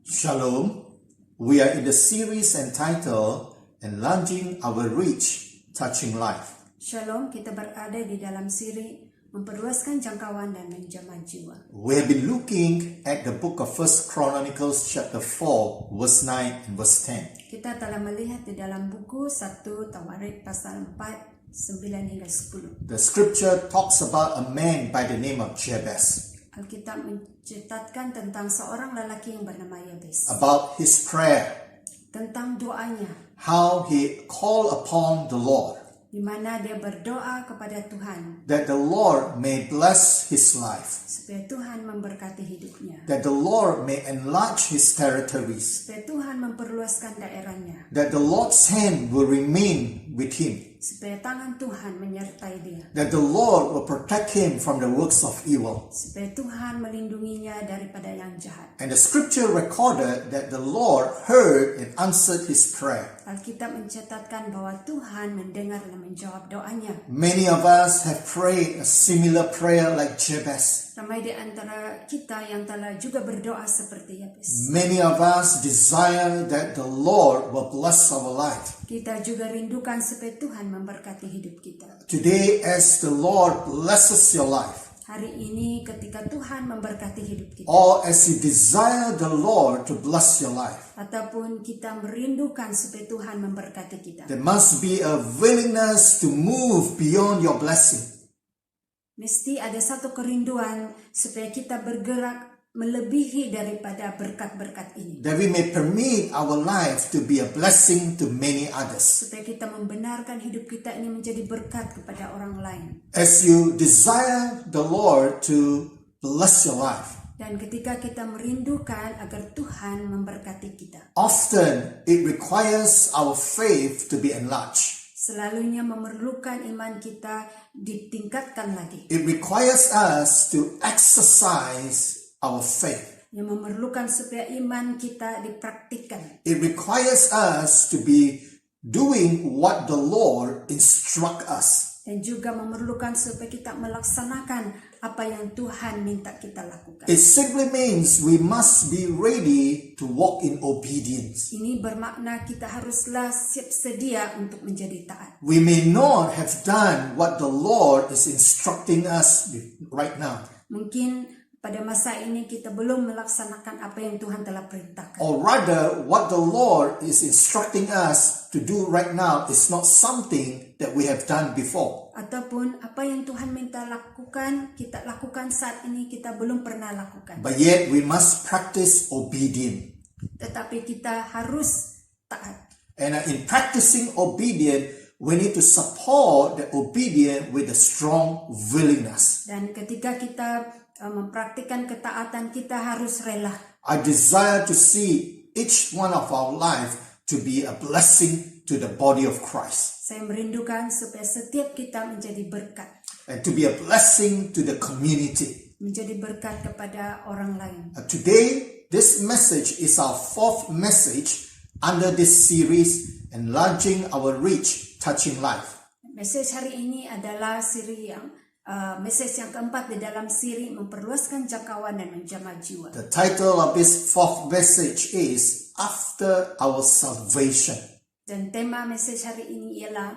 Shalom. We are in the series entitled Enlarging Our Reach, Touching Life. Shalom, kita berada di dalam siri memperluaskan jangkauan dan menjamah jiwa. We have been looking at the book of 1 Chronicles chapter 4, verse 9 and verse 10. Kita telah melihat di dalam buku 1 Tawarik pasal 4, 9 hingga 10. The scripture talks about a man by the name of Jabez, Alkitab mencatatkan tentang seorang lelaki yang bernama Yabez, about his prayer, tentang doanya, how he called upon the Lord, di mana dia berdoa kepada Tuhan that the Lord may bless his life, supaya Tuhan memberkati hidupnya, that the Lord may enlarge his territories, supaya Tuhan memperluaskan daerahnya, that the Lord's hand will remain with him, supaya tangan Tuhan menyertai dia, that the Lord will protect him from the works of evil. supaya Tuhan melindunginya daripada yang jahat. And the scripture recorded that the Lord heard and answered his prayer. Alkitab mencatatkan bahwa Tuhan mendengar dan menjawab doanya. Many of us have prayed a similar prayer like Jabez. Ramai di antara kita yang telah juga berdoa seperti Yabez. Many of us desire that the Lord will bless our life. Kita juga rindukan supaya Tuhan memberkati hidup kita. Today, as the Lord blesses your life, Hari ini ketika Tuhan memberkati hidup kita, or as you desire the Lord to bless your life, ataupun kita merindukan supaya Tuhan memberkati kita, there must be a willingness to move beyond your blessing. mesti ada satu kerinduan supaya kita bergerak melebihi daripada berkat-berkat ini, That we may permit our life to be a blessing to many others. supaya kita membenarkan hidup kita ini menjadi berkat kepada orang lain. As you desire the Lord to bless your life, Dan ketika kita merindukan agar Tuhan memberkati kita, often it requires our faith to be enlarged. selalunya memerlukan iman kita ditingkatkan lagi, It requires us to exercise our faith. yang memerlukan supaya iman kita dipraktikkan. It requires us to be doing what the Lord instruct us. Dan juga memerlukan supaya kita melaksanakan apa yang Tuhan minta kita lakukan. It simply means we must be ready to walk in obedience. Ini bermakna kita haruslah siap sedia untuk menjadi taat. We may not have done what the Lord is instructing us right now. Mungkin pada masa ini kita belum melaksanakan apa yang Tuhan telah perintahkan. Or rather, what the Lord is instructing us to do right now is not something that we have done before. Ataupun apa yang Tuhan minta lakukan, kita lakukan saat ini kita belum pernah lakukan. But yet we must practice obedience. Tetapi kita harus taat. And in practicing obedience, we need to support the obedience with a strong willingness. Dan ketika kita mempraktikkan ketaatan, kita harus rela. I desire to see each one of our life to be a blessing to the body of Christ, Saya merindukan supaya setiap kita menjadi berkat. and to be a blessing to the community. Menjadi berkat kepada orang lain. Today, this message is our fourth message under this series, Enlarging Our Reach, Touching Life. Message hari ini adalah message yang keempat di dalam siri memperluaskan jangkauan dan menjamah jiwa. The title of this fourth message is After Our Salvation. Dan tema message hari ini ialah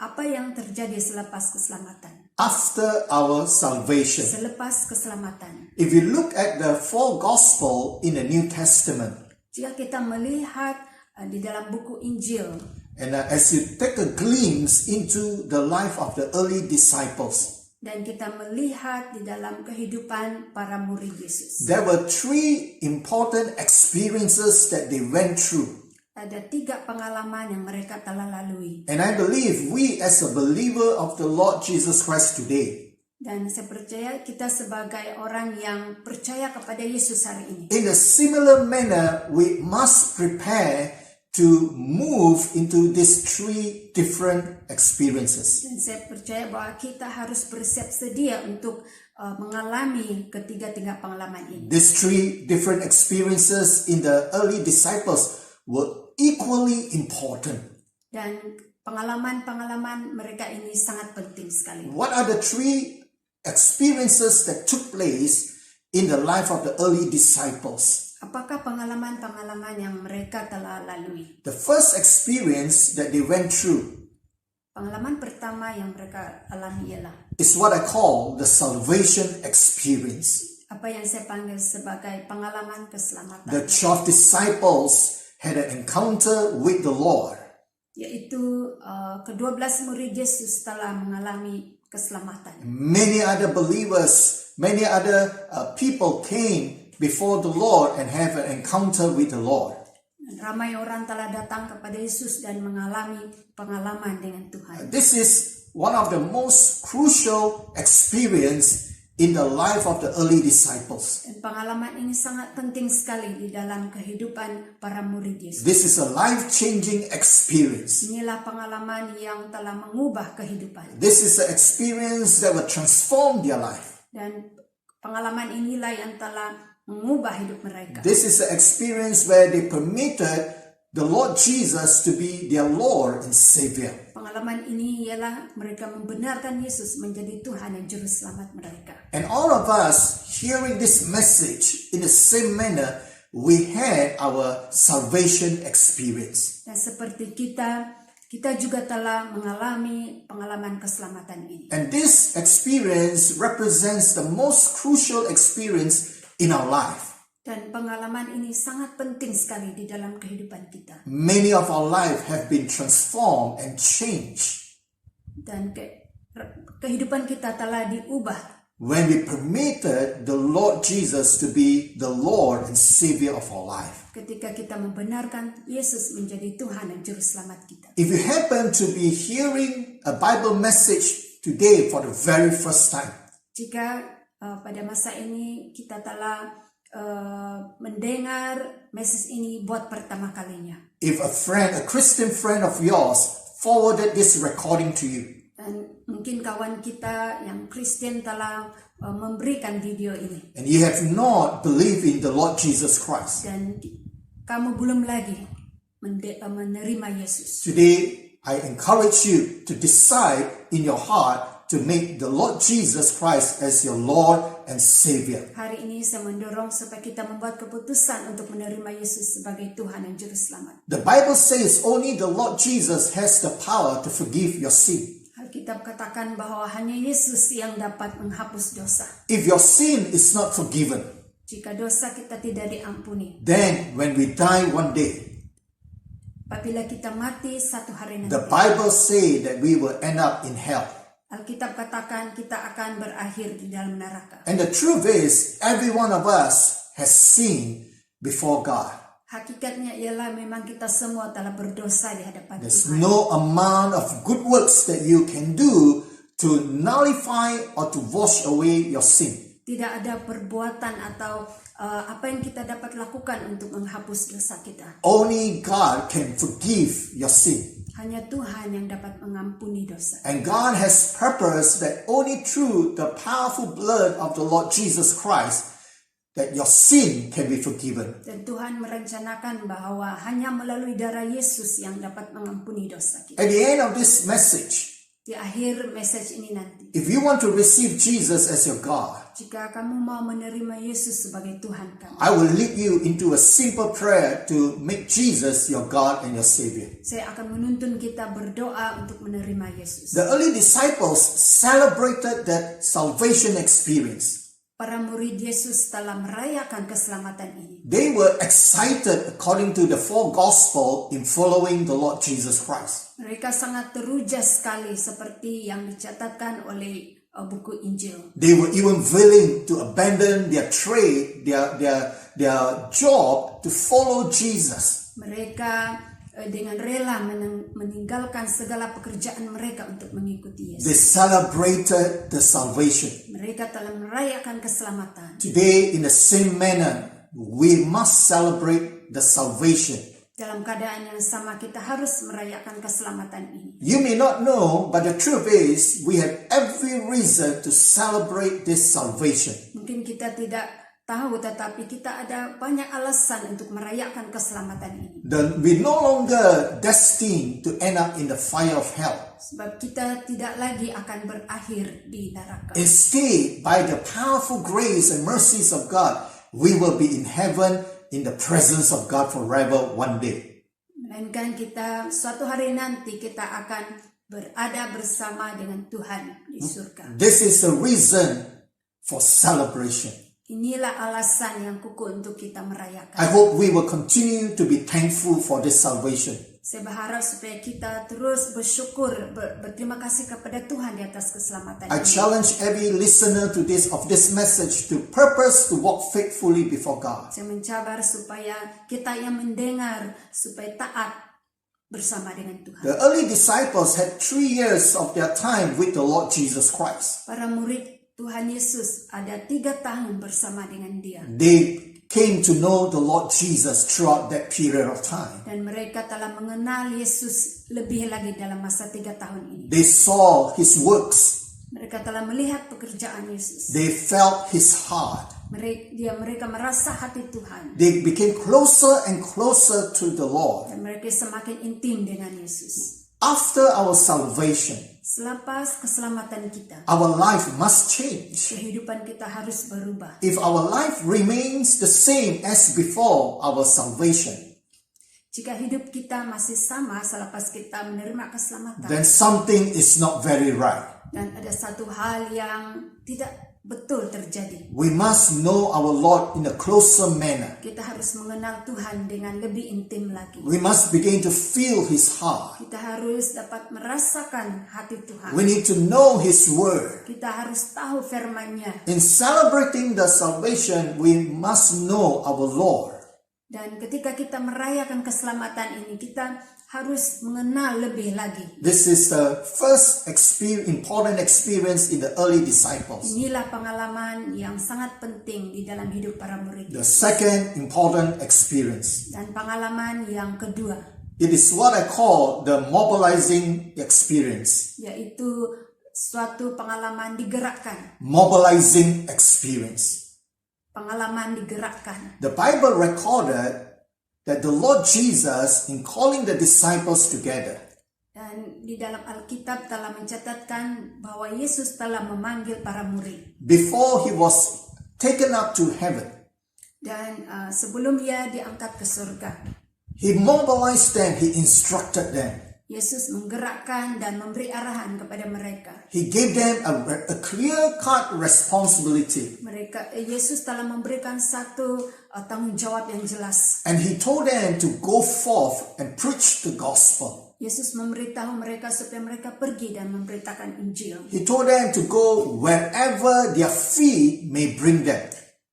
apa yang terjadi selepas keselamatan. After our salvation. Selepas keselamatan. If you look at the four gospel in the New Testament, Jika kita melihat di dalam buku Injil, and as you take a glimpse into the life of the early disciples, dan kita melihat di dalam kehidupan para murid Yesus, there were three important experiences that they went through. ada 3 pengalaman yang mereka telah lalui. And I believe we as a believer of the Lord Jesus Christ today, Dan saya percaya kita sebagai orang yang percaya kepada Yesus hari ini, in a similar manner, we must prepare to move into these three different experiences. dan saya percaya bahwa kita harus bersiap sedia untuk mengalami ketiga-tiga pengalaman ini. These three different experiences in the early disciples were equally important. Dan pengalaman-pengalaman mereka ini sangat penting sekali. What are the three experiences that took place in the life of the early disciples? Apakah pengalaman-pengalaman yang mereka telah lalui? The first experience that they went through Pengalaman pertama yang mereka alami ialah is what I call the salvation experience. apa yang saya panggil sebagai pengalaman keselamatan, The 12 disciples had an encounter with the Lord. yaitu ke-12 murid Yesus telah mengalami keselamatan. Many other believers, many other people came before the Lord and have an encounter with the Lord. Dan ramai orang telah datang kepada Yesus dan mengalami pengalaman dengan Tuhan. This is one of the most crucial experience in the life of the early disciples. Dan pengalaman ini sangat penting sekali di dalam kehidupan para murid Yesus. This is a life-changing experience. Inilah pengalaman yang telah mengubah kehidupan. This is an experience that will transform their life. Dan pengalaman inilah yang telah mengubah hidup mereka. This is an experience where they permitted the Lord Jesus to be their Lord and Savior. Pengalaman ini ialah mereka membenarkan Yesus menjadi Tuhan dan Juru Selamat mereka. And all of us hearing this message in the same manner, we had our salvation experience. Dan seperti kita juga telah mengalami pengalaman keselamatan ini. And this experience represents the most crucial experience in our life. Dan pengalaman ini sangat penting sekali di dalam kehidupan kita. Many of our life have been transformed and changed Dan kehidupan kita telah diubah when we permitted the Lord Jesus to be the Lord and Savior of our life. ketika kita membenarkan Yesus menjadi Tuhan dan Juru Selamat kita. If you happen to be hearing a Bible message today for the very first time, Jika pada masa ini kita telah mendengar message ini buat pertama kalinya, if a Christian friend of yours forwarded this recording to you, dan mungkin kawan kita yang Kristen telah memberikan video ini, and you have not believed in the Lord Jesus Christ, dan kamu belum lagi menerima Yesus, today I encourage you to decide in your heart to make the Lord Jesus Christ as your Lord and Savior. hari ini saya mendorong supaya kita membuat keputusan untuk menerima Yesus sebagai Tuhan dan Juru Selamat. The Bible says only the Lord Jesus has the power to forgive your sin. Alkitab katakan bahwa hanya Yesus yang dapat menghapus dosa. If your sin is not forgiven, Jika dosa kita tidak diampuni, then when we die one day, apabila kita mati satu hari nanti, the Bible say that we will end up in hell. Alkitab katakan kita akan berakhir di dalam neraka. And the truth is, every one of us has sinned before God. Hakikatnya ialah memang kita semua telah berdosa di hadapan There's Tuhan. no amount of good works that you can do to nullify or to wash away your sin. Tidak ada perbuatan atau apa yang kita dapat lakukan untuk menghapus dosa kita. Only God can forgive your sin. Hanya Tuhan yang dapat mengampuni dosa. And God has purpose that only through the powerful blood of the Lord Jesus Christ that your sin can be forgiven. Dan Tuhan merencanakan bahwa hanya melalui darah Yesus yang dapat mengampuni dosa kita. At the end of this message, Di akhir message ini nanti, if you want to receive Jesus as your God, jika kamu mau menerima Yesus sebagai Tuhan kamu, I will lead you into a simple prayer to make Jesus your God and your Savior. saya akan menuntun kita berdoa untuk menerima Yesus. The early disciples celebrated that salvation experience. Para murid Yesus telah merayakan keselamatan ini. They were excited according to the four gospel in following the Lord Jesus Christ. Mereka sangat teruja sekali seperti yang dicatatkan oleh buku Injil. They were even willing to abandon their trade, their job to follow Jesus. Mereka dengan rela meninggalkan segala pekerjaan mereka untuk mengikuti Yesus. They celebrated the salvation. Mereka telah merayakan keselamatan. Today, in the same manner, we must celebrate the salvation. Dalam keadaan yang sama kita harus merayakan keselamatan ini. You may not know, but the truth is, we have every reason to celebrate this salvation. Mungkin kita tidak tahu, tetapi kita ada banyak alasan untuk merayakan keselamatan ini. We're no longer destined to end up in the fire of hell. Sebab kita tidak lagi akan berakhir di neraka. Instead, by the powerful grace and mercies of God, we will be in heaven in the presence of God forever one day. Melainkan kita suatu hari nanti kita akan berada bersama dengan Tuhan di surga. This is the reason for celebration. Inilah alasan yang kukuh untuk kita merayakan. I hope we will continue to be thankful for this salvation. Saya berharap supaya kita terus bersyukur, berterima kasih kepada Tuhan di atas keselamatan I ini. challenge every listener to this message to purpose to walk faithfully before God. Saya mencabar supaya kita yang mendengar supaya taat bersama dengan Tuhan. The early disciples had 3 years of their time with the Lord Jesus Christ. Para murid Tuhan Yesus ada 3 tahun bersama dengan Dia. They came to know the Lord Jesus throughout that period of time. Dan mereka telah mengenal Yesus lebih lagi dalam masa 3 tahun ini. They saw His works. Mereka telah melihat pekerjaan Yesus. They felt His heart. Mereka merasa hati Tuhan. They became closer and closer to the Lord. Dan mereka semakin intim dengan Yesus. After our salvation, Selepas keselamatan kita, our life must change. kehidupan kita harus berubah. If our life remains the same as before our salvation, Jika hidup kita masih sama selepas kita menerima keselamatan, then something is not very right. dan ada satu hal yang tidak betul terjadi. We must know our Lord in a closer manner. Kita harus mengenal Tuhan dengan lebih intim lagi. We must begin to feel His heart. Kita harus dapat merasakan hati Tuhan. We need to know His word. Kita harus tahu firman-Nya. In celebrating the salvation, we must know our Lord. Dan ketika kita merayakan keselamatan ini, kita harus mengenal lebih lagi. This is the first important experience in the early disciples. Inilah pengalaman yang sangat penting di dalam hidup para murid. The second important experience. Dan pengalaman yang kedua, It is what I call the mobilizing experience. yaitu suatu pengalaman digerakkan. Mobilizing experience. Pengalaman digerakkan. The Bible recorded that the Lord Jesus, in calling the disciples together, Dan di dalam Alkitab telah mencatatkan bahwa Yesus telah memanggil para murid. before He was taken up to heaven, Dan sebelum Ia diangkat ke surga, He mobilized them, He instructed them. Yesus menggerakkan dan memberi arahan kepada mereka. He gave them a clear-cut responsibility. Yesus telah memberikan satu tanggung jawab yang jelas. And He told them to go forth and preach the gospel. Yesus memberitahu mereka supaya mereka pergi dan memberitakan Injil. He told them to go wherever their feet may bring them.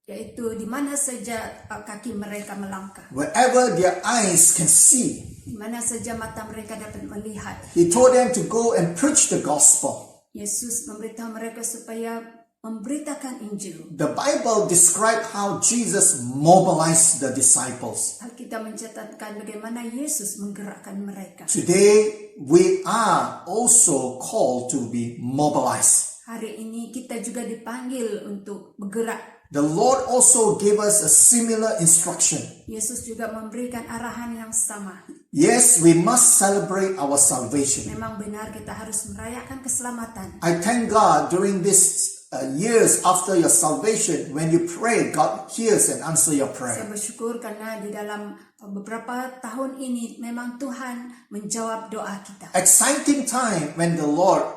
Yaitu di mana saja kaki mereka melangkah. Wherever their eyes can see. Di mana saja mata mereka dapat melihat. He told them to go and preach the gospel. Yesus memberitahu mereka supaya memberitakan Injil. The Bible describes how Jesus mobilized the disciples. Alkitab mencatatkan bagaimana Yesus menggerakkan mereka. Today, we are also called to be mobilized. Hari ini kita juga dipanggil untuk bergerak. The Lord also gave us a similar instruction. Yesus juga memberikan arahan yang sama. Yes, we must celebrate our salvation. Memang benar kita harus merayakan keselamatan. I thank God during these years after your salvation, when you pray, God hears and answers your Saya prayer. bersyukur karena di dalam beberapa tahun ini memang Tuhan menjawab doa kita. Exciting time when the Lord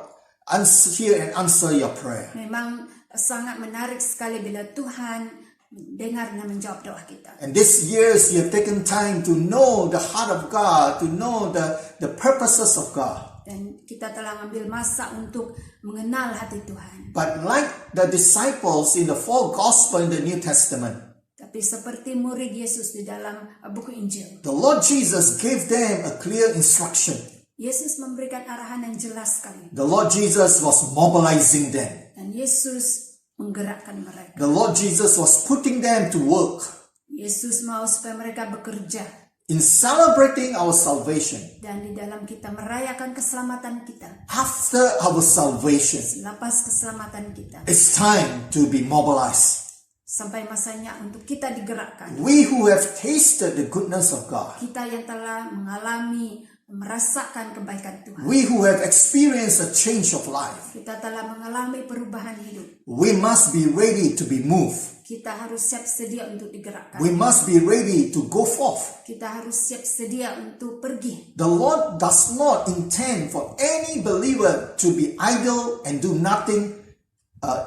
hear and answer your prayer. Memang sangat menarik sekali bila Tuhan dengar dan menjawab doa kita. And these years you have taken time to know the heart of God, to know the purposes of God. Dan kita telah mengambil masa untuk mengenal hati Tuhan. But like the disciples in the 4 Gospel in the New Testament, Tapi seperti murid Yesus di dalam buku Injil, the Lord Jesus gave them a clear instruction. Yesus memberikan arahan yang jelas sekali. The Lord Jesus was mobilizing them. Dan Yesus menggerakkan mereka. The Lord Jesus was putting them to work. Yesus mau supaya mereka bekerja. In celebrating our salvation, Dan di dalam kita merayakan keselamatan kita, after our salvation, lepas keselamatan kita, it's time to be mobilized. sampai masanya untuk kita digerakkan. We who have tasted the goodness of God, Kita yang telah mengalami merasakan kebaikan Tuhan. We who have experienced a change of life, Kita telah mengalami perubahan hidup. we must be ready to be moved. Kita harus siap sedia untuk digerakkan. We must be ready to go forth. Kita harus siap sedia untuk pergi. The Lord does not intend for any believer to be idle and do nothing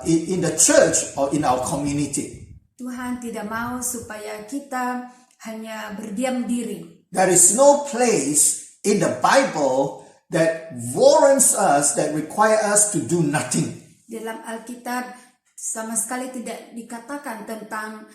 in the church or in our community. Tuhan tidak mau supaya kita hanya berdiam diri. There is no place in the Bible that warrants us, that require us to do nothing. Dalam Alkitab sama sekali tidak dikatakan tentang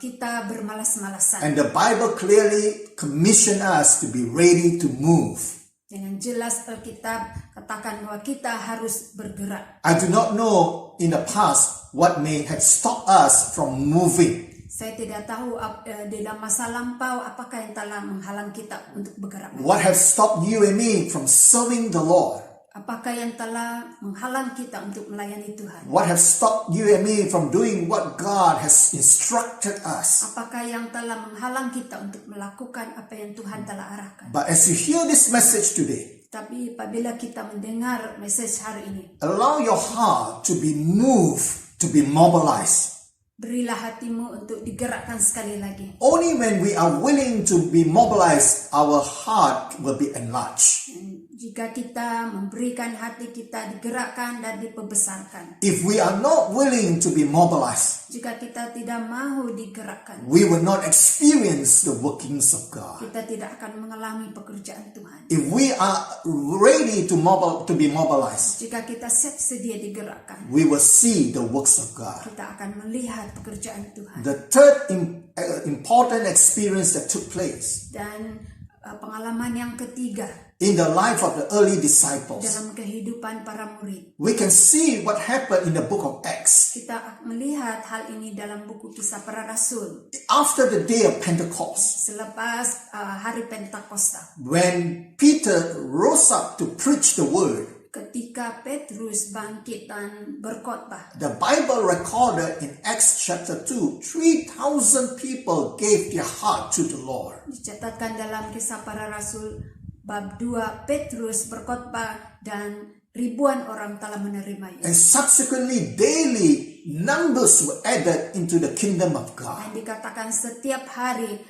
kita bermalas-malasan. And the Bible clearly commission us to be ready to move. Dengan jelas Alkitab katakan bahwa kita harus bergerak. I do not know in the past what may have stopped us from moving. Saya tidak tahu dalam masa lampau apakah yang telah menghalang kita untuk bergerak. What has stopped you and me from serving the Lord? Apakah yang telah menghalang kita untuk melayani Tuhan? What has stopped you and me from doing what God has instructed us? Apakah yang telah menghalang kita untuk melakukan apa yang Tuhan telah arahkan? But as you hear this message today, Tapi apabila kita mendengar message hari ini, allow your heart to be moved, to be mobilized. berilah hatimu untuk digerakkan sekali lagi. Only when we are willing to be mobilized, our heart will be enlarged. Jika kita memberikan hati kita digerakkan dan dipebesarkan. If we are not willing to be mobilized, Jika kita tidak mau digerakkan, we will not experience the workings of God. kita tidak akan mengalami pekerjaan Tuhan. If we are ready to be mobilized, Jika kita siap sedia digerakkan, we will see the works of God. kita akan melihat pekerjaan Tuhan. The third important experience that took place Dan pengalaman yang ketiga in the life of the early disciples, dalam kehidupan para murid. we can see what happened in the book of Acts. Kita melihat hal ini dalam buku Kisah Para Rasul. After the day of Pentecost, Selepas hari Pentakosta, when Peter rose up to preach the word, ketika Petrus bangkit dan berkhotbah, the Bible recorded in Acts chapter 2, 3,000 people gave their heart to the Lord. dicatatkan dalam Kisah Para Rasul bab 2, Petrus berkhotbah dan ribuan orang telah menerima Yesus. And subsequently, daily, numbers were added into the kingdom of God. Dan dikatakan setiap hari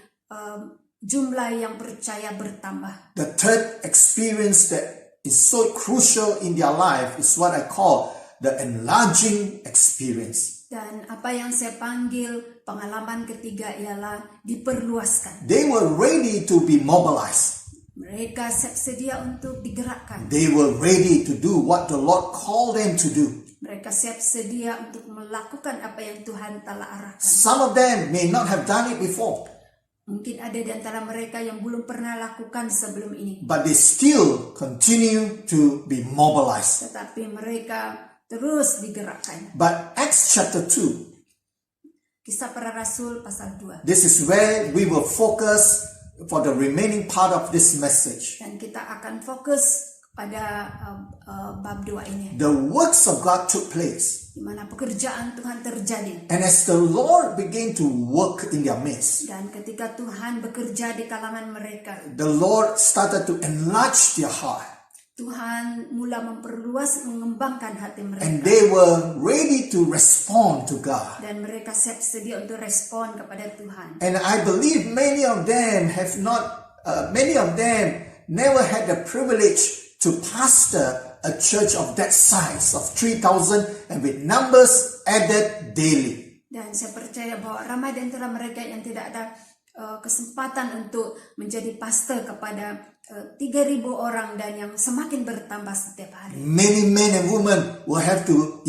jumlah yang percaya bertambah. The third experience that is so crucial in their life is what I call the enlarging experience. Dan apa yang saya panggil pengalaman ketiga ialah diperluaskan. They were ready to be mobilized. Mereka siap sedia untuk digerakkan. They were ready to do what the Lord called them to do. Mereka siap sedia untuk melakukan apa yang Tuhan telah arahkan. Some of them may not have done it before, Mungkin ada di antara mereka yang belum pernah lakukan sebelum ini. but they still continue to be mobilized. Tetapi mereka terus digerakkan. But Acts chapter 2, Kisah Para Rasul pasal 2. this is where we will focus for the remaining part of this message. Dan kita akan fokus pada bab 2 ini. The works of God took place. Di mana pekerjaan Tuhan terjadi. And as the Lord began to work in their midst, Dan ketika Tuhan bekerja di kalangan mereka, the Lord started to enlarge their heart. Tuhan mula memperluas, mengembangkan hati And mereka. they were ready to respond to God. Dan mereka siap sedia untuk respon kepada Tuhan. And I believe many of them never had the privilege to pastor a church of that size, of 3,000, and with numbers added daily. Dan saya percaya bahwa ramai di antara mereka yang tidak ada kesempatan untuk menjadi pastor kepada 3.000 orang dan yang semakin bertambah setiap hari. Many men and women will have to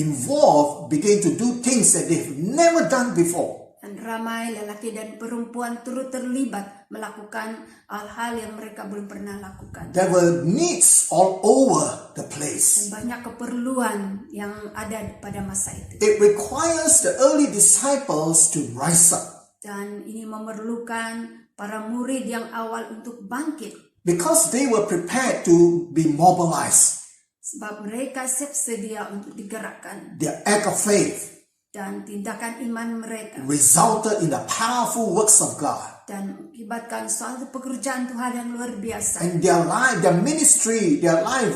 begin to do things that they've never done before. Dan ramai lelaki dan perempuan turut terlibat melakukan hal-hal yang mereka belum pernah lakukan. There were needs all over the place. Dan banyak keperluan yang ada pada masa itu. It requires the early disciples to rise up Dan ini memerlukan para murid yang awal untuk bangkit. because they were prepared to be mobilized. Sebab mereka siap sedia untuk digerakkan. Their act of faith Dan tindakan iman mereka resulted in the powerful works of God. dan mengakibatkan suatu pekerjaan Tuhan yang luar biasa. And their ministry, their life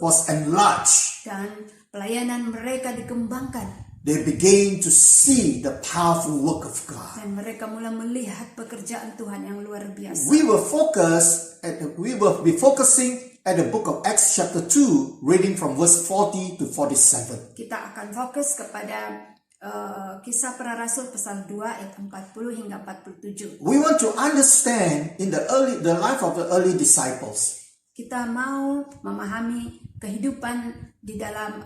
was enlarged. Dan pelayanan mereka dikembangkan. They began to see the powerful work of God. Dan mereka mulai melihat pekerjaan Tuhan yang luar biasa. We will be focusing at the book of Acts chapter 2, reading from verse 40 to 47. Kita akan fokus kepada Kisah Para Rasul pasal 2 ayat 40 hingga 47. We want to understand in the life of the early disciples. Kita mau memahami kehidupan di dalam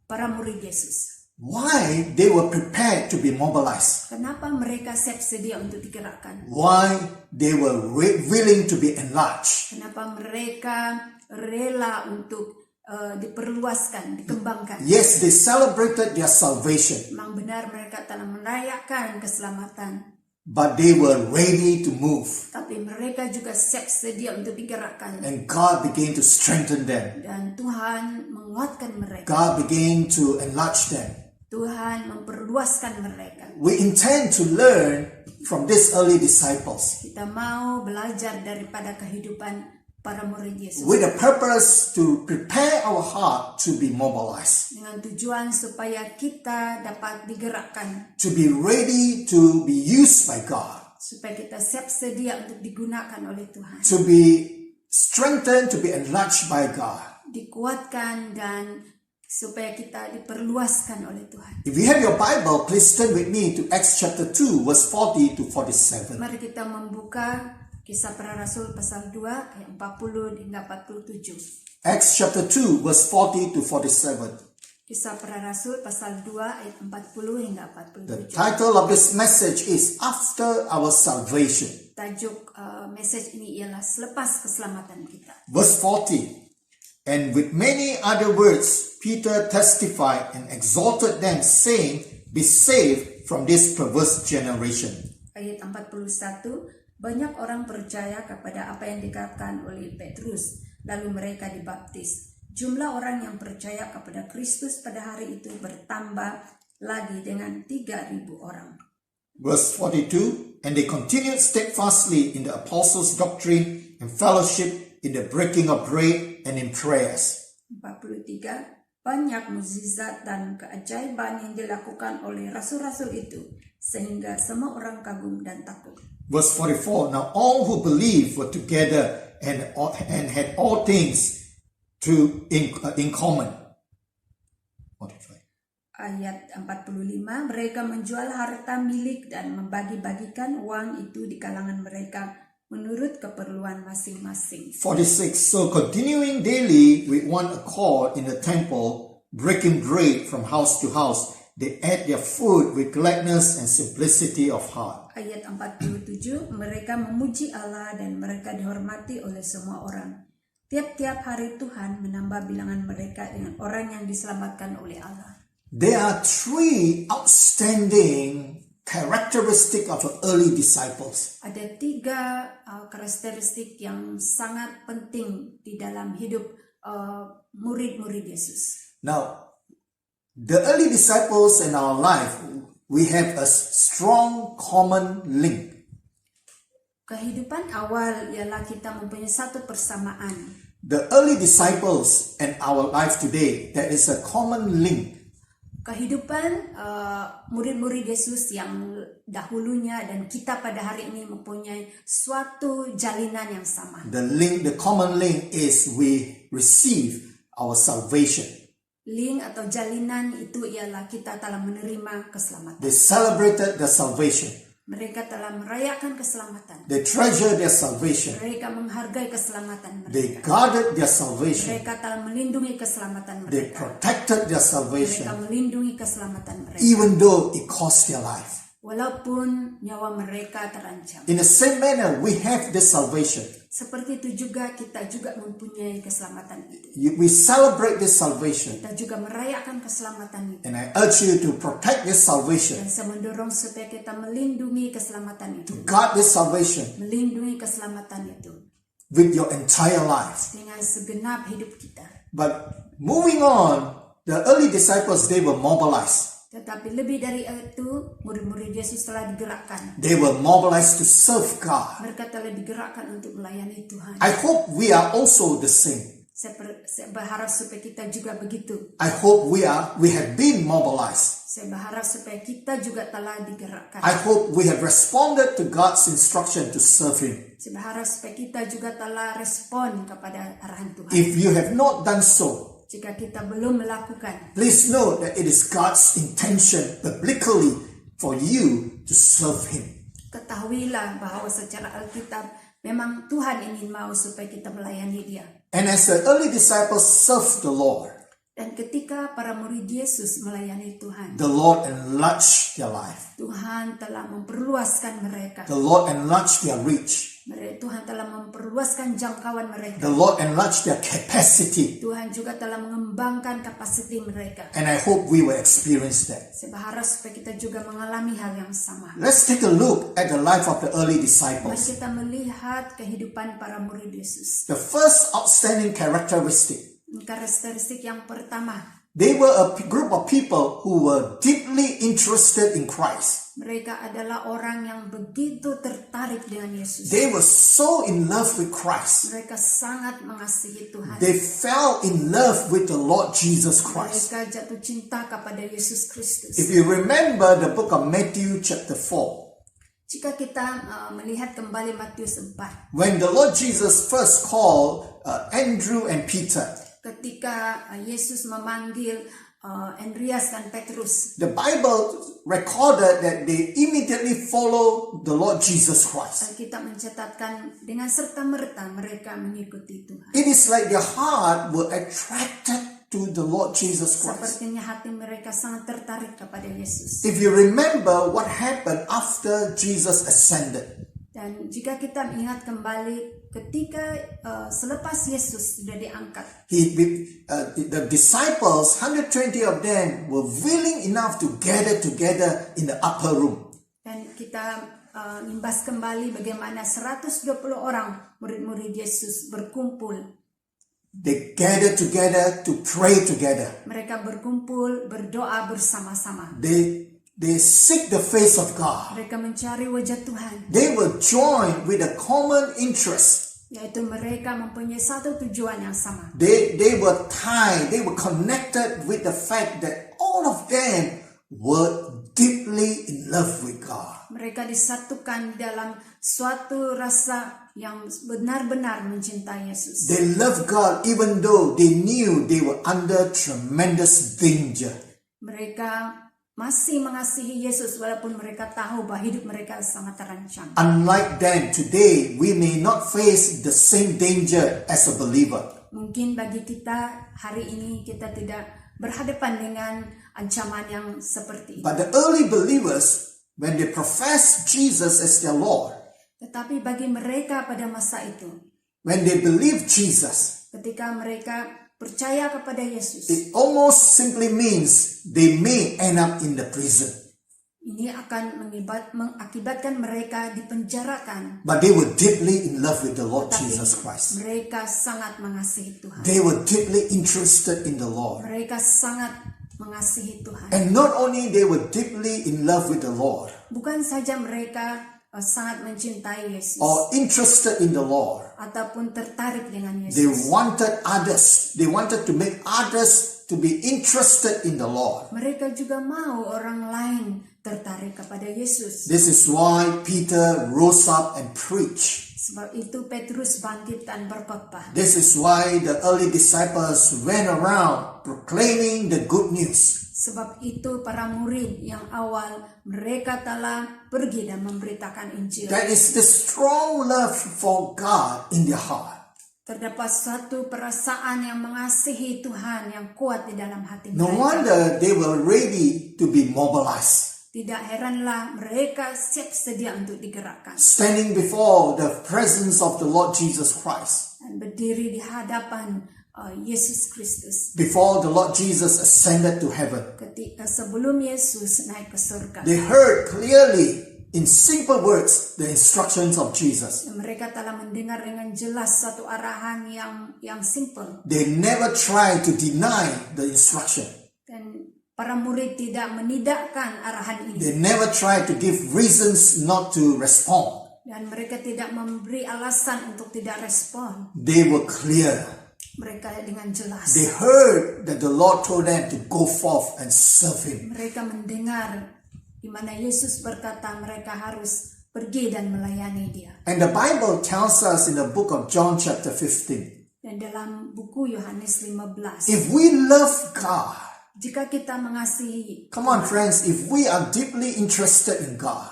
para murid Yesus. Why they were prepared to be mobilized. Kenapa mereka siap sedia untuk digerakkan? Why they were willing to be enlarged. Kenapa mereka rela untuk diperluaskan, dikembangkan? Yes, they celebrated their salvation, Memang benar mereka telah merayakan keselamatan, but they were ready to move. tapi mereka juga siap sedia untuk digerakkan. And God began to strengthen them. Dan Tuhan menguatkan mereka. God began to enlarge them. Tuhan memperluaskan mereka. We intend to learn from these early disciples Kita mau belajar daripada kehidupan para murid Yesus with a purpose to prepare our heart to be mobilized, dengan tujuan supaya kita dapat digerakkan, to be ready to be used by God, supaya kita siap sedia untuk digunakan oleh Tuhan, to be strengthened, to be enlarged by God. dikuatkan dan supaya kita diperluaskan oleh Tuhan. If you have your Bible, please turn with me to Acts chapter 2, verse 40 to 47. Mari kita membuka Kisah Para Rasul pasal 2 ayat 40 hingga 47. Acts chapter 2, verse 40 to 47. Kisah Para Rasul pasal 2 ayat 40 hingga The 47. title of this message is After Our Salvation. Tajuk message ini ialah selepas keselamatan kita. Verse 40. And with many other words, Peter testified and exhorted them, saying, Be saved from this perverse generation. Ayat 41, banyak orang percaya kepada apa yang dikatakan oleh Petrus, lalu mereka dibaptis. Jumlah orang yang percaya kepada Kristus pada hari itu bertambah lagi dengan 3.000 orang. Verse 42, And they continued steadfastly in the apostles' doctrine and fellowship, in the breaking of bread and in prayers. 43, banyak mukjizat dan keajaiban yang dilakukan oleh rasul-rasul itu, sehingga semua orang kagum dan takut. Verse 44, Now all who believed were together and had all things in common. 45. Ayat 45, mereka menjual harta milik dan membagi-bagikan uang itu di kalangan mereka menurut keperluan masing-masing. 46, So continuing daily with one accord in the temple, breaking bread from house to house, they ate their food with gladness and simplicity of heart. Ayat 47, mereka memuji Allah dan mereka dihormati oleh semua orang. Tiap-tiap hari Tuhan menambah bilangan mereka dengan orang yang diselamatkan oleh Allah. There are three outstanding characteristics of early disciples. Ada 3 karakteristik yang sangat penting di dalam hidup murid-murid Yesus. Now, the early disciples in our life, we have a strong common link. Kehidupan awal ialah kita mempunyai satu persamaan. The early disciples and our life today, there is a common link. Kehidupan murid-murid Yesus yang dahulunya dan kita pada hari ini mempunyai suatu jalinan yang sama. The common link is we receive our salvation. Link atau jalinan itu ialah kita telah menerima keselamatan. They celebrated their salvation. Mereka telah merayakan keselamatan. They treasure their salvation. Mereka menghargai keselamatan They mereka. guarded their salvation. Mereka telah melindungi keselamatan They mereka. protected their Mereka salvation, melindungi keselamatan mereka. even though it cost their life. Walaupun nyawa mereka terancam. In the same manner, we have this salvation. Seperti itu juga kita juga mempunyai keselamatan itu. We celebrate this salvation. Kita juga merayakan keselamatan itu. And I urge you to protect this salvation, Dan saya mendorong supaya kita melindungi keselamatan itu. guard this salvation Melindungi keselamatan itu with your entire life. dengan segenap hidup kita. But moving on, the early disciples, they were mobilized. Tetapi lebih dari itu, murid-murid Yesus telah digerakkan. They were mobilized to serve God. Mereka telah digerakkan untuk melayani Tuhan. I hope we are also the same. Saya berharap supaya kita juga begitu. I hope we have been mobilized. Saya berharap supaya kita juga telah digerakkan. I hope we have responded to God's instruction to serve Him. Saya berharap supaya kita juga telah respon kepada arahan Tuhan. If you have not done so, Jika kita belum melakukan, please know that it is God's intention biblically for you to serve Him. ketahuilah bahwa secara Alkitab memang Tuhan ingin mau supaya kita melayani Dia. And as the early disciples served the Lord, Dan ketika para murid Yesus melayani Tuhan, the Lord enlarged their life. Tuhan telah memperluaskan mereka. The Lord enlarged their reach. Tuhan telah memperluaskan jangkauan mereka. The Lord enlarged their capacity. Tuhan juga telah mengembangkan kapasiti mereka. And I hope we will experience that. Saya berharap supaya kita juga mengalami hal yang sama. Let's take a look at the life of the early Mari disciples. kita melihat kehidupan para murid Yesus. The first outstanding characteristic, Karakteristik yang pertama, they were a group of people who were deeply interested in Christ. mereka adalah orang yang begitu tertarik dengan Yesus. They were so in love with Christ. Mereka sangat mengasihi Tuhan. They fell in love with the Lord Jesus Christ. Mereka jatuh cinta kepada Yesus Kristus. If you remember the book of Matthew chapter 4, Jika kita melihat kembali Matius 4, when the Lord Jesus first called Andrew and Peter, ketika Yesus memanggil Andreas dan Petrus, the Bible recorded that they immediately followed the Lord Jesus Christ. Alkitab mencatatkan dengan serta-merta mereka mengikuti Tuhan. It is like their heart were attracted to the Lord Jesus Christ. Sepertinya hati mereka sangat tertarik kepada Yesus. If you remember what happened after Jesus ascended, Dan jika kita ingat kembali ketika selepas Yesus sudah diangkat, the disciples, 120 of them, were willing enough to gather together in the upper room. dan kita nimbas kembali bagaimana 120 orang murid-murid Yesus berkumpul. They gathered together to pray together. Mereka berkumpul berdoa bersama-sama. They seek the face of God. Mereka mencari wajah Tuhan, They were joined with a common interest. yaitu mereka mempunyai satu tujuan yang sama. They were tied, they were connected with the fact that all of them were deeply in love with God. Mereka disatukan dalam suatu rasa yang benar-benar mencintai Yesus. They loved God even though they knew they were under tremendous danger. Mereka masih mengasihi Yesus walaupun mereka tahu bahwa hidup mereka sangat terancam. Unlike them, today we may not face the same danger as a believer. Mungkin bagi kita hari ini kita tidak berhadapan dengan ancaman yang seperti itu. But the early believers, when they profess Jesus as their Lord, Tetapi bagi mereka pada masa itu, when they believe Jesus, ketika mereka percaya kepada Yesus, it almost simply means they may end up in the prison. ini akan mengakibatkan mereka dipenjarakan. But they were deeply in love with the Lord Tetapi Jesus Christ. mereka sangat mengasihi Tuhan. They were deeply interested in the Lord. Mereka sangat mengasihi Tuhan. And not only they were deeply in love with the Lord Bukan saja mereka sangat mencintai Yesus or interested in the Lord, ataupun tertarik dengan they Yesus. wanted others. They wanted to make others to be interested in the Lord. Mereka juga mau orang lain tertarik kepada Yesus. This is why Peter rose up and preached. Sebab itu Petrus bangkit dan berkhotbah. This is why the early disciples went around proclaiming the good news. Sebab itu para murid yang awal mereka telah pergi dan memberitakan Injil. That is the strong love for God in their heart. Terdapat suatu perasaan yang mengasihi Tuhan yang kuat di dalam hati No mereka. wonder they were ready to be mobilized. Tidak heranlah mereka siap sedia untuk digerakkan Standing before the presence of the Lord Jesus Christ, dan berdiri di hadapan Yesus Kristus. before the Lord Jesus ascended to heaven. Ketika sebelum Yesus naik ke surga, They heard clearly, in simple words, the instructions of Jesus. mereka telah mendengar dengan jelas satu arahan yang simple, They never tried to deny the instruction. dan para murid tidak menidakkan arahan ini. They never try to give reasons not to respond. Dan mereka tidak memberi alasan untuk tidak respon. They were clear. Mereka dengan jelas. They heard that the Lord told them to go forth and serve Him. Mereka mendengar di mana Yesus berkata mereka harus pergi dan melayani Dia. And the Bible tells us in the book of John chapter 15, Dan dalam buku Yohanes 15, if we love God, jika kita mengasihi, come on friends, if we are deeply interested in God,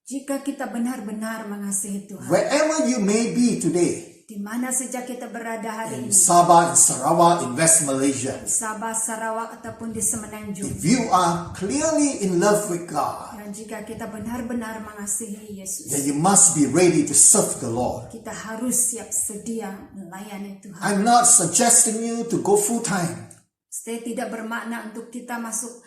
jika kita benar-benar mengasihi Tuhan, wherever you may be today, di mana saja kita berada hari in ini, Sabah, in Sarawak, in West Malaysia, di Sabah, Sarawak ataupun di Semenanjung, if you are clearly in love with God, dan jika kita benar-benar mengasihi Yesus, then you must be ready to serve the Lord. kita harus siap sedia melayani Tuhan. I'm not suggesting you to go full time, Saya tidak bermakna untuk kita masuk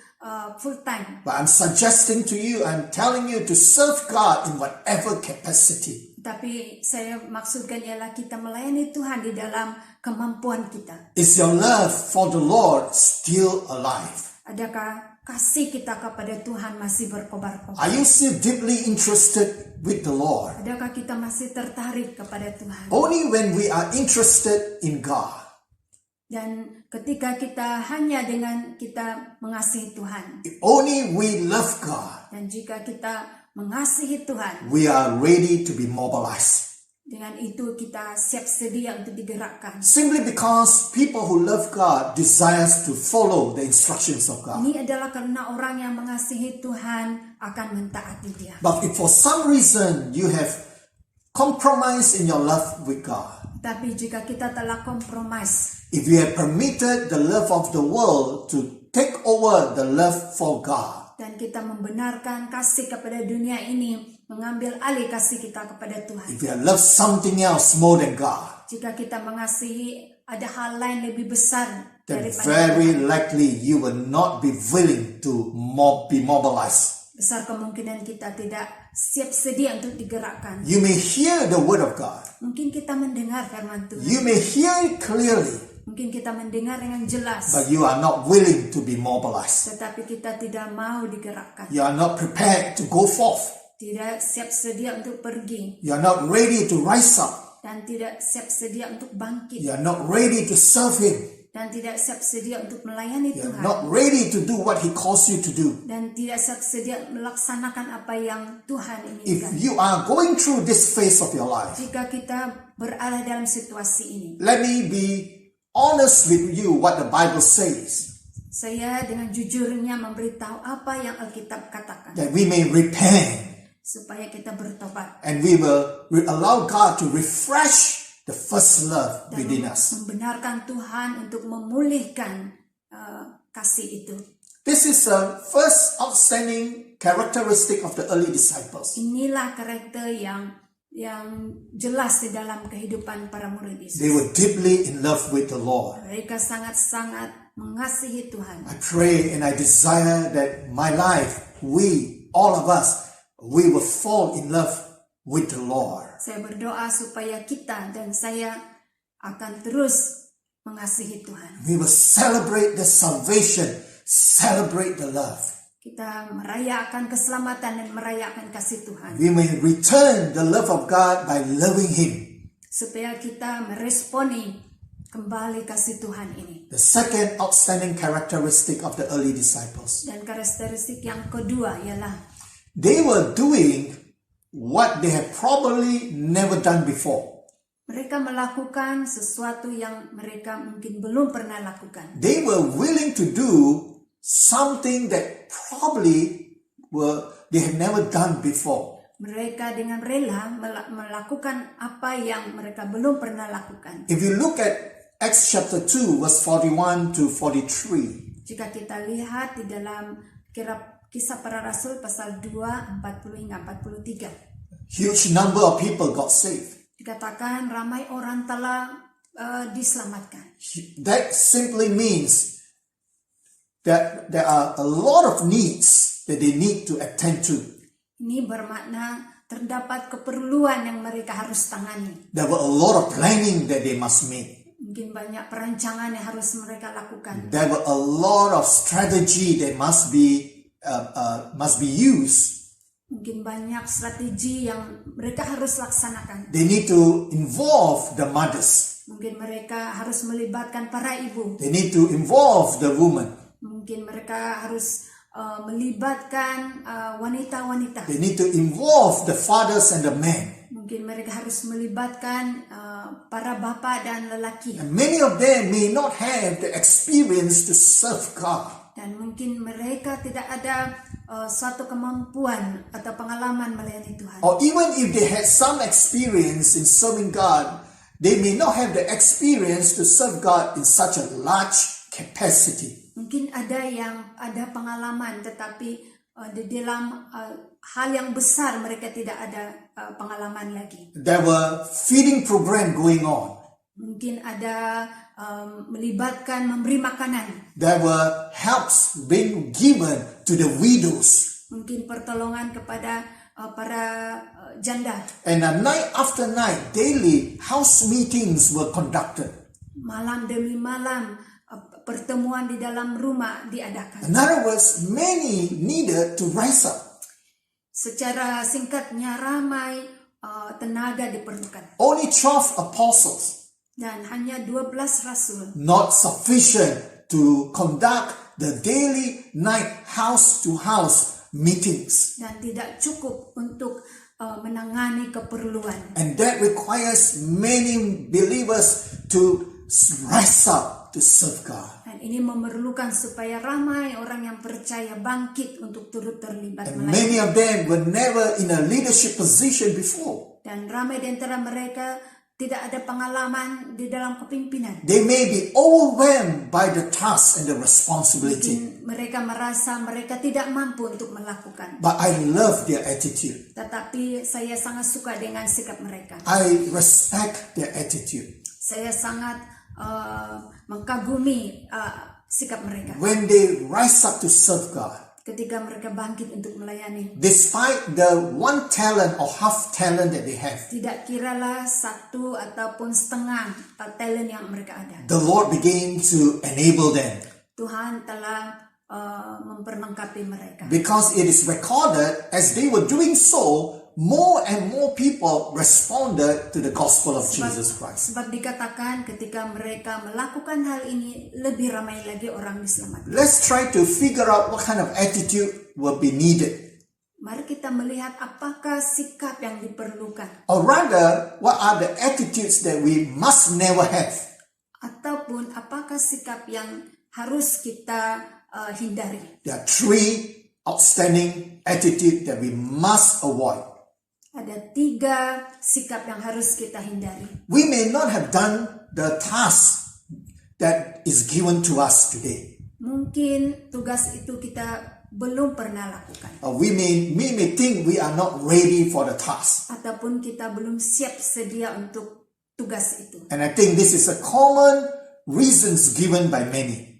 full time, but I'm suggesting to you, I'm telling you to serve God in whatever capacity. tapi saya maksudkan ialah kita melayani Tuhan di dalam kemampuan kita. Is your love for the Lord still alive? Adakah kasih kita kepada Tuhan masih berkobar-kobar? Are you still deeply interested with the Lord? Adakah kita masih tertarik kepada Tuhan? Only when we are interested in God, Dan ketika kita hanya dengan kita mengasihi Tuhan, if only we love God, dan jika kita mengasihi Tuhan, we are ready to be mobilized. dengan itu kita siap sedia untuk digerakkan. Simply because people who love God desires to follow the instructions of God. Ini adalah karena orang yang mengasihi Tuhan akan mentaati Dia. But if for some reason you have compromised in your love with God, Tapi jika kita telah kompromis, if you have permitted the love of the world to take over the love for God, dan kita membenarkan kasih kepada dunia ini mengambil alih kasih kita kepada Tuhan. if you have loved something else more than God, Jika kita mengasihi ada hal lain lebih besar then daripada very Tuhan, likely you will not be willing to be mobilized. besar kemungkinan kita tidak siap sedia untuk digerakkan. You may hear the word of God. Mungkin kita mendengar firman Tuhan, You may hear it clearly, mungkin kita mendengar dengan jelas, but you are not willing to be mobilized. tetapi kita tidak mau digerakkan, You are not prepared to go forth. tidak siap sedia untuk pergi, You are not ready to rise up. dan tidak siap sedia untuk bangkit, You are not ready to serve Him. dan tidak siap sedia untuk melayani You are Tuhan, not ready to do what He calls you to do. dan tidak siap sedia melaksanakan apa yang Tuhan If inginkan. you are going through this phase of your life, Jika kita berada dalam situasi ini, let me be honest with you what the Bible says, saya dengan jujurnya memberitahu apa yang Alkitab katakan, that we may repent supaya kita bertobat and we will allow God to refresh the first love dan within us. membenarkan Tuhan untuk memulihkan kasih itu. This is the first outstanding characteristic of the early disciples. Inilah karakter yang jelas di dalam kehidupan para murid They Yesus. were deeply in love with the Lord. Mereka sangat-sangat mengasihi Tuhan. I pray and I desire that my life, we, all of us, we will fall in love with the Lord. Saya berdoa supaya kita dan saya akan terus mengasihi Tuhan. We will celebrate the salvation, celebrate the love. Kita merayakan keselamatan dan merayakan kasih Tuhan. We may return the love of God by loving Him. Supaya kita meresponi kembali kasih Tuhan ini. The second outstanding characteristic of the early disciples. Dan karakteristik yang kedua ialah They were doing what they had probably never done before. mereka melakukan sesuatu yang mereka mungkin belum pernah lakukan. They were willing to do something that probably they had never done before. Mereka dengan rela melakukan apa yang mereka belum pernah lakukan. If you look at Acts chapter 2 verse 41 to 43, Jika kita lihat di dalam Kisah Para Rasul pasal 2, 40 hingga 43. huge number of people got saved. Dikatakan ramai orang telah diselamatkan. That simply means that there are a lot of needs that they need to attend to. Ini bermakna terdapat keperluan yang mereka harus tangani. There were a lot of planning that they must make. Mungkin banyak perancangan yang harus mereka lakukan. There were a lot of strategy that must be used. Mungkin banyak strategi yang mereka harus laksanakan. They need to involve the mothers. Mungkin mereka harus melibatkan para ibu. They need to involve the women. Mungkin mereka harus melibatkan wanita-wanita. They need to involve the fathers and the men. Mungkin mereka harus melibatkan para bapa dan lelaki. And many of them may not have the experience to serve God. Dan mungkin mereka tidak ada suatu kemampuan atau pengalaman melayani Tuhan. Or even if they had some experience in serving God, they may not have the experience to serve God in such a large capacity. Mungkin ada yang ada pengalaman tetapi di dalam hal yang besar mereka tidak ada pengalaman lagi. There were feeding program going on. Mungkin ada melibatkan memberi makanan. There were helps being given to the widows. Mungkin pertolongan kepada para janda. And night after night, daily house meetings were conducted. Malam demi malam pertemuan di dalam rumah diadakan. In other words, many needed to rise up. Secara singkatnya ramai tenaga diperlukan. Only 12 apostles, Dan hanya 12 rasul not sufficient to conduct the daily night house to house meetings. dan tidak cukup untuk menangani keperluan. And that requires many believers to rise up to serve God. Dan ini memerlukan supaya ramai orang yang percaya bangkit untuk turut terlibat And melayani. many of them were never in a leadership position before. Dan ramai di antara mereka tidak ada pengalaman di dalam kepimpinan. They may be overwhelmed by the task and the responsibility. Mungkin mereka merasa mereka tidak mampu untuk melakukan. But I love their attitude. Tetapi saya sangat suka dengan sikap mereka. I respect their attitude. Saya sangat mengagumi sikap mereka. When they rise up to serve God, Ketika mereka bangkit untuk melayani. despite the one talent or half talent that they have, Tidak kiralah satu ataupun setengah talent yang mereka ada. the Lord began to enable them. Tuhan telah memperlengkapi mereka. Because it is recorded as they were doing so, more and more people responded to the gospel of Jesus Christ. Sebab dikatakan ketika mereka melakukan hal ini, lebih ramai lagi orang diselamatkan. Let's try to figure out what kind of attitude will be needed. Mari kita melihat apakah sikap yang diperlukan. Or rather, what are the attitudes that we must never have? Ataupun apakah sikap yang harus kita hindari. There are 3 outstanding attitudes that we must avoid. Ada 3 sikap yang harus kita hindari. We may not have done the task that is given to us today. Mungkin tugas itu kita belum pernah lakukan. We may think we are not ready for the task. Ataupun kita belum siap sedia untuk tugas itu. And I think this is a common reasons given by many.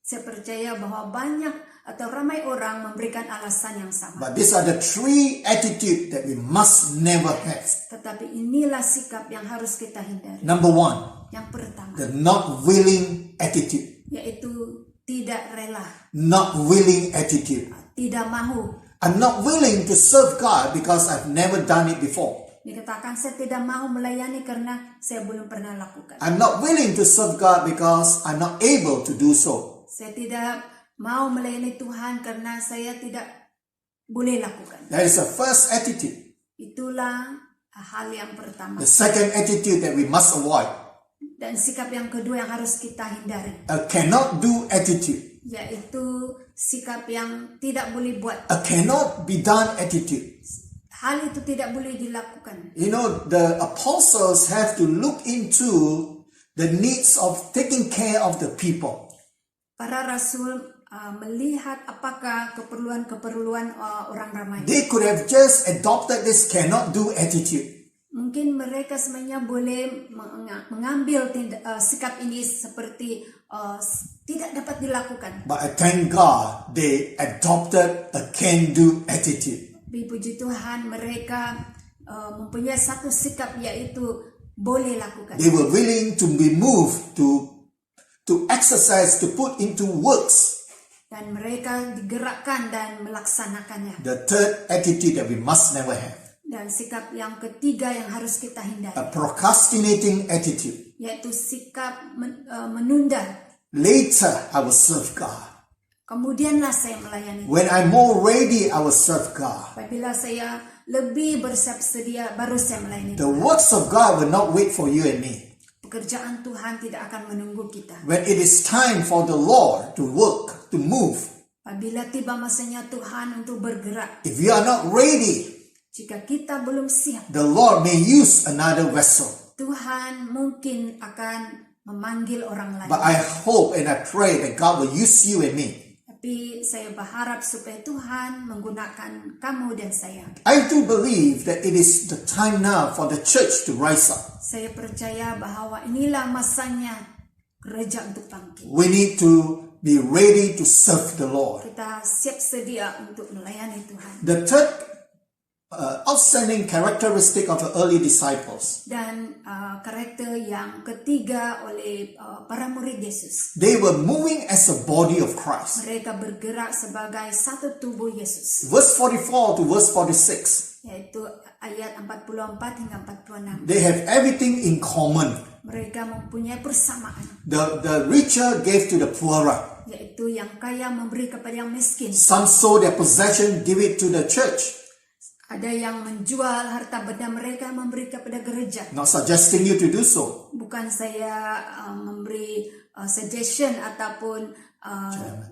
Saya percaya bahwa banyak atau ramai orang memberikan alasan yang sama. But these are the 3 attitudes that we must never have. Tetapi inilah sikap yang harus kita hindari. Number 1, Yang pertama, the not willing attitude. yaitu tidak rela, Not willing attitude. tidak mahu. I'm not willing to serve God because I've never done it before. Dikatakan saya tidak mau melayani karena saya belum pernah lakukan. I'm not willing to serve God because I'm not able to do so. Saya tidak mau melayani Tuhan karena saya tidak boleh lakukan. That is the first attitude. Itulah hal yang pertama. The second attitude that we must avoid, Dan sikap yang kedua yang harus kita hindari, a cannot do attitude, yaitu sikap yang tidak boleh buat. a cannot be done attitude. Hal itu tidak boleh dilakukan. You know, the apostles have to look into the needs of taking care of the people. Para rasul melihat apakah keperluan-keperluan orang ramai. They could have just adopted this cannot do attitude. Mungkin mereka sebenarnya boleh mengambil sikap ini seperti tidak dapat dilakukan. But I thank God they adopted a can-do attitude. Puji Tuhan mereka mempunyai satu sikap, yaitu boleh lakukan. They were willing to be moved to exercise, to put into works. Dan mereka digerakkan dan melaksanakannya. The third attitude that we must never have, Dan sikap yang ketiga yang harus kita hindari, a procrastinating attitude. yaitu sikap menunda. Later, I will serve God. Kemudianlah saya melayani. When I'm more ready, I will serve God. Apabila saya lebih bersedia, baru saya melayani. The works of God will not wait for you and me. Pekerjaan Tuhan tidak akan menunggu kita. When it is time for the Lord to work, to move, Apabila tiba masanya Tuhan untuk bergerak, if you are not ready, jika kita belum siap, the Lord may use another vessel. Tuhan mungkin akan memanggil orang lain. But I hope and I pray that God will use you and me. Tapi saya berharap supaya Tuhan menggunakan kamu dan saya. I do believe that it is the time now for the church to rise up. Saya percaya bahwa inilah masanya gereja untuk bangkit. We need to be ready to serve the Lord. Kita siap sedia untuk melayani Tuhan. The third outstanding characteristic of the early disciples, Dan karakter yang ketiga oleh para murid Yesus. they were moving as a body of Christ. Mereka bergerak sebagai satu tubuh Yesus. Verse 44 to verse 46, Yaitu ayat 44 hingga 46. they have everything in common. Mereka mempunyai persamaan. The richer gave to the poorer. Yaitu yang kaya memberi kepada yang miskin. Some sold their possession, give it to the church. Ada yang menjual harta benda mereka memberi kepada gereja. Not suggesting you to do so. Bukan saya memberi suggestion ataupun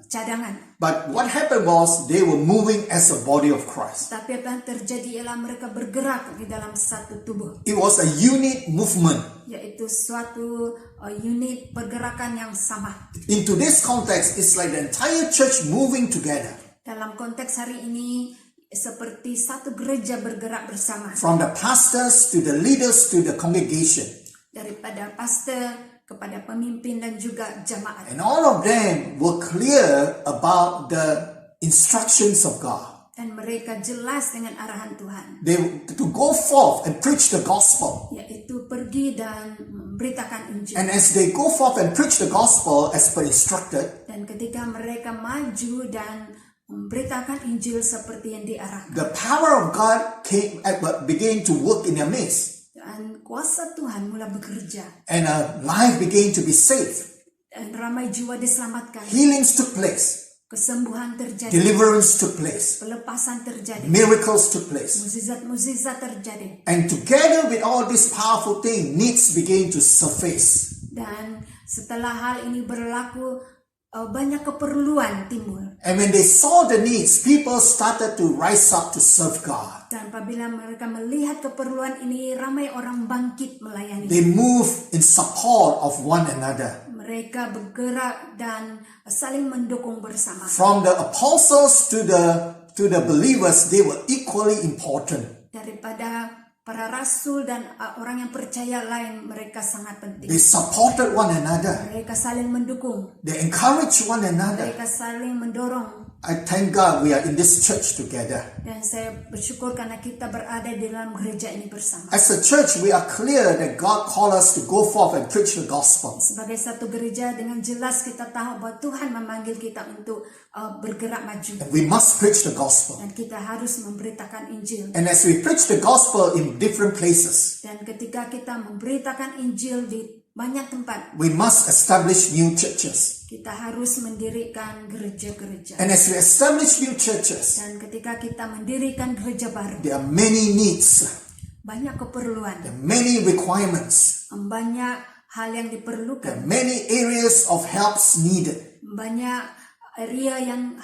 cadangan. But what happened was they were moving as a body of Christ. Tapi apa yang terjadi ialah mereka bergerak di dalam satu tubuh. It was a unit movement. Yaitu suatu unit pergerakan yang sama. In today's context, it's like the entire church moving together. Dalam konteks hari ini, seperti satu gereja bergerak bersama. From the pastors to the leaders to the congregation. Daripada pastor kepada pemimpin dan juga jamaat. And all of them were clear about the instructions of God. Dan mereka jelas dengan arahan Tuhan. They to go forth and preach the gospel. Yaitu pergi dan memberitakan Injil. And as they go forth and preach the gospel as per instructed, Dan ketika mereka maju dan memberitakan Injil seperti yang diarahkan. the power of God began to work in their midst. Dan kuasa Tuhan mulai bekerja. And a life began to be saved. Dan ramai jiwa diselamatkan. Healings took place. Kesembuhan terjadi. Deliverance took place. Pelepasan terjadi. Miracles took place. Mukjizat-mukjizat terjadi. And together with all this powerful thing, needs began to surface. Dan setelah hal ini berlaku, banyak keperluan timbul. And when they saw the needs, people started to rise up to serve God. Dan apabila mereka melihat keperluan ini, ramai orang bangkit melayani. They moved in support of one another. Mereka bergerak dan saling mendukung bersama. From the apostles to the believers, they were equally important. Daripada para rasul dan orang yang percaya lain, mereka sangat penting. They supported one another. Mereka saling mendukung. They encouraged one another. Mereka saling mendorong. I thank God we are in this church together. Dan saya bersyukur karena kita berada di dalam gereja ini bersama. As a church, we are clear that God called us to go forth and preach the gospel. Sebagai satu gereja, dengan jelas kita tahu bahwa Tuhan memanggil kita untuk bergerak maju. And we must preach the gospel. Dan kita harus memberitakan Injil. And as we preach the gospel in different places, Dan ketika kita memberitakan Injil di banyak tempat, we must establish new churches. kita harus mendirikan gereja-gereja. And as we establish new churches, Dan ketika kita mendirikan gereja baru, there are many needs, banyak keperluan, there are many requirements, banyak hal yang there are diperlukan, many areas of helps needed. banyak area yang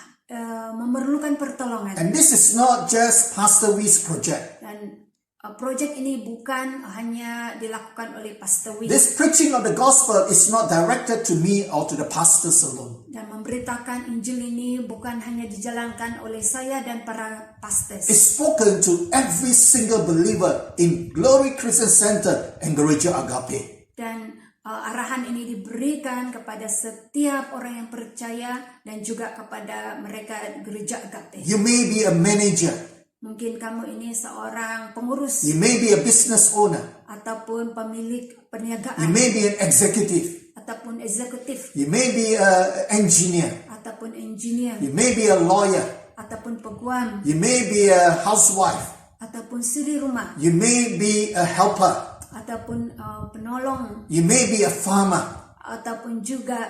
memerlukan pertolongan. And this is not just Pastor Wee's project. Dan project ini bukan hanya dilakukan oleh Pastor Wee. This preaching of the gospel is not directed to me or to the pastors alone. Dan memberitakan Injil ini bukan hanya dijalankan oleh saya dan para pastors. It's spoken to every single believer in Glory Christian Center and Gereja Agape. Dan arahan ini diberikan kepada setiap orang yang percaya dan juga kepada mereka gereja Agape. You may be a manager. Mungkin kamu ini seorang pengurus You may be a business owner. ataupun pemilik You perniagaan may be an executive. ataupun eksekutif You may be an engineer. ataupun engineer You may be a lawyer. ataupun peguam You may be a housewife. ataupun suri rumah You may be a helper. ataupun penolong You may be a farmer. ataupun juga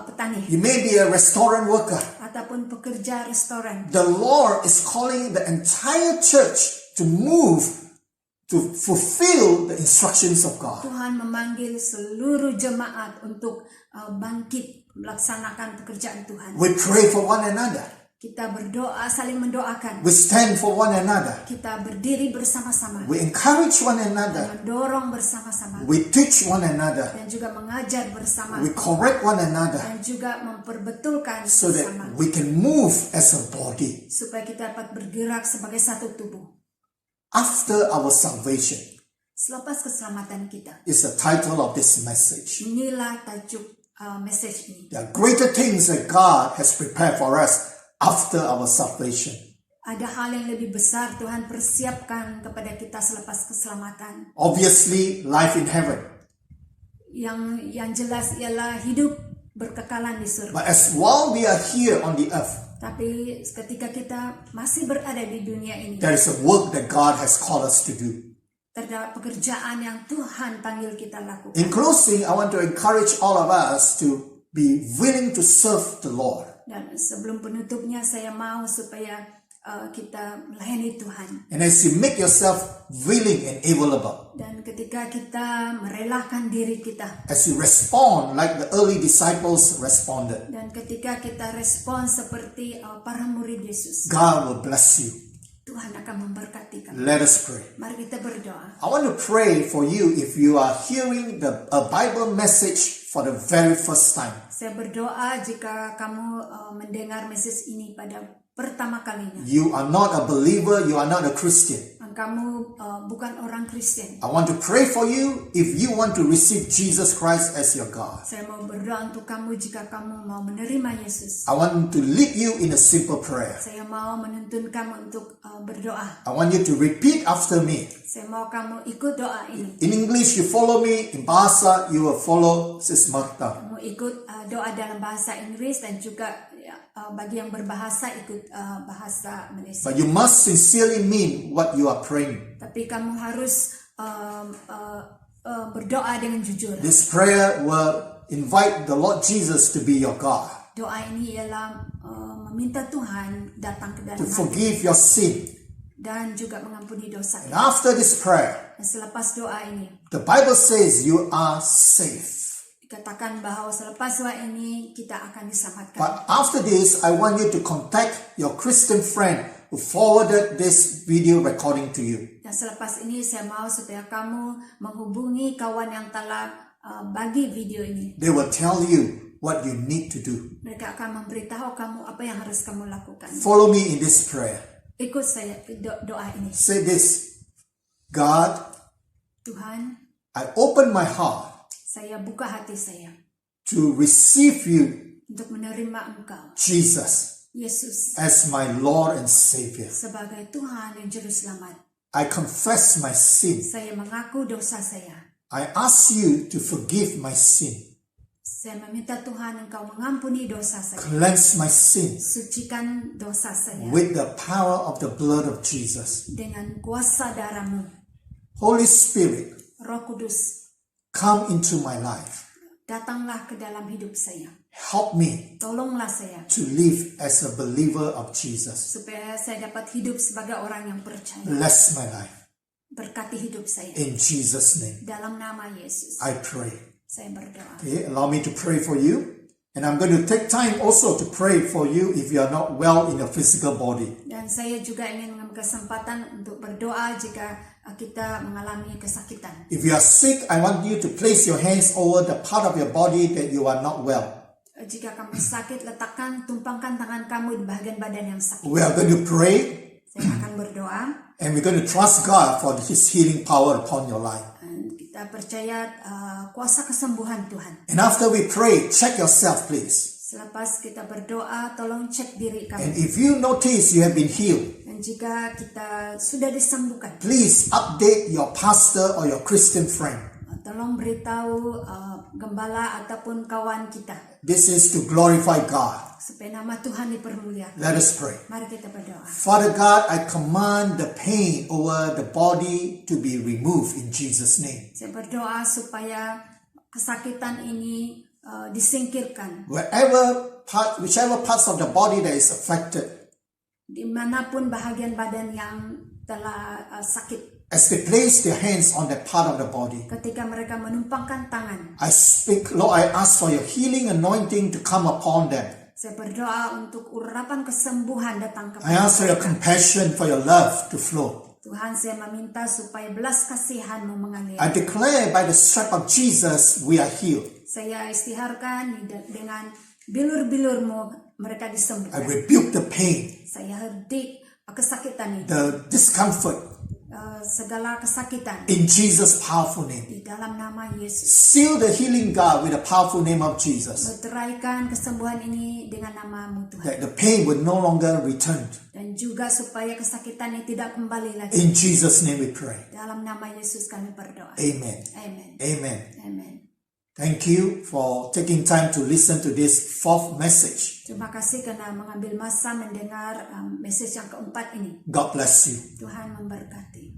petani You may be a restaurant worker. ataupun pekerja restoran. The Lord is calling the entire church to move to fulfill the instructions of God. Tuhan memanggil seluruh jemaat untuk bangkit melaksanakan pekerjaan Tuhan. We pray for one another. Kita berdoa, saling mendoakan. We stand for one another. Kita berdiri bersama-sama, We encourage one another. mendorong bersama-sama, We teach one another. dan juga mengajar bersama, We correct one another dan juga memperbetulkan so bersama, that we can move as a body supaya kita dapat bergerak sebagai satu tubuh. after our salvation. Selepas keselamatan kita, Is the title of this message. inilah tajuk message ini. There are greater things that God has prepared for us after our salvation. Ada hal yang lebih besar Tuhan persiapkan kepada kita selepas keselamatan. Obviously, life in heaven. Yang jelas ialah hidup berkekalan di surga. But as while we are here on the earth, Tapi ketika kita masih berada di dunia ini, there is a work that God has called us to do. terdapat pekerjaan yang Tuhan panggil kita lakukan. In closing, I want to encourage all of us to be willing to serve the Lord. Dan sebelum penutupnya saya mau supaya kita melayani Tuhan. And as you make yourself willing and available, Dan ketika kita merelakan diri kita, as you respond like the early disciples responded, dan ketika kita respon seperti para murid Yesus, God will bless you. Tuhan akan memberkati kami. Let us pray. Mari kita berdoa. I want to pray for you if you are hearing a Bible message for the very first time. Saya berdoa jika kamu mendengar message ini pada pertama kalinya. You are not a believer, you are not a Christian. Kamu bukan orang Kristen. I want to pray for you if you want to receive Jesus Christ as your God. Saya mau berdoa untuk kamu jika kamu mau menerima Yesus. I want to lead you in a simple prayer. Saya mau menuntun kamu untuk berdoa. I want you to repeat after me. Saya mau kamu ikut doa ini. In English, you follow me. In Bahasa, you will follow Sis Martha. Kamu ikut doa dalam bahasa Inggris dan juga bagi yang berbahasa ikut bahasa Malaysia. But you must sincerely mean what you are praying. Tapi kamu harus berdoa dengan jujur. This prayer will invite the Lord Jesus to be your God, Doa ini ialah meminta Tuhan datang ke dalam to hati forgive your sin. dan juga mengampuni dosa. And after this prayer, Dan selepas doa ini, the Bible says you are safe. dikatakan bahwa selepas doa ini kita akan diselamatkan. But after this, I want you to contact your Christian friend who forwarded this video recording to you. Dan selepas ini saya mau supaya kamu menghubungi kawan yang telah bagi video ini. They will tell you what you need to do. Mereka akan memberitahu kamu apa yang harus kamu lakukan. Follow me in this prayer. Ikut saya doa ini. Say this: God, Tuhan, I open my heart saya buka hati saya to receive you, untuk menerima Engkau, Jesus, Yesus, as my Lord and Savior. sebagai Tuhan dan Juru Selamat. I confess my sin. Saya mengaku dosa saya. I ask you to forgive my sin, Saya meminta Tuhan Engkau mengampuni dosa saya. cleanse my sins Sucikan dosa saya with the power of the blood of Jesus. dengan kuasa darah-Mu. Holy Spirit, Roh Kudus, come into my life. datanglah ke dalam hidup saya. Help me Tolonglah saya to live as a believer of Jesus. supaya saya dapat hidup sebagai orang yang percaya. Bless my life. Berkati hidup saya. In Jesus' name, Dalam nama Yesus, I pray. saya berdoa. Okay, allow me to pray for you. And I'm going to take time also to pray for you if you are not well in your physical body. Dan saya juga ingin mengambil kesempatan untuk berdoa jika kita mengalami kesakitan. If you are sick, I want you to place your hands over the part of your body that you are not well. Jika kamu sakit, tumpangkan tangan kamu di bagian badan yang sakit. We are going to pray Saya akan berdoa. and we're going to trust God for His healing power upon your life. Dan kita percaya kuasa kesembuhan Tuhan. And after we pray, check yourself please. Selepas kita berdoa, tolong cek diri And kami. if you notice you have been healed, Dan jika kita sudah disembuhkan, please update your pastor or your Christian friend. tolong beritahu gembala ataupun kawan kita This is to glorify God. supaya nama Tuhan dipermuliakan. Let us pray. Mari kita berdoa. Father God, I command the pain over the body to be removed in Jesus' name. Saya berdoa supaya kesakitan ini disingkirkan. Whichever parts of the body that is affected, Dimanapun bahagian badan yang telah sakit, as they place their hands on that part of the body, ketika mereka menumpangkan tangan, I speak, Lord, I ask for your healing anointing to come upon them. saya berdoa untuk urapan kesembuhan datang I ask for your kepada mereka. compassion, for your love to flow. Tuhan, saya meminta supaya belas kasihan-Mu mengalir. I declare by the stripe of Jesus, we are healed. Saya istiharkan dengan bilur-bilur-Mu mereka I disembuhkan. rebuke the pain, Saya herdik kesakitan ini, the discomfort, segala kesakitan in Jesus' powerful name. di dalam nama Yesus. Seal the healing God with the powerful name of Jesus, Meteraikan kesembuhan ini dengan nama-Mu Tuhan. that the pain will no longer return. Dan juga supaya kesakitan ini tidak kembali lagi. In Jesus' name we pray. Dalam nama Yesus kami berdoa. Amen. Amen. Amen. Amen. Thank you for taking time to listen to this fourth message. Terima kasih karena mengambil masa mendengar message yang keempat ini. God bless you. Tuhan memberkati.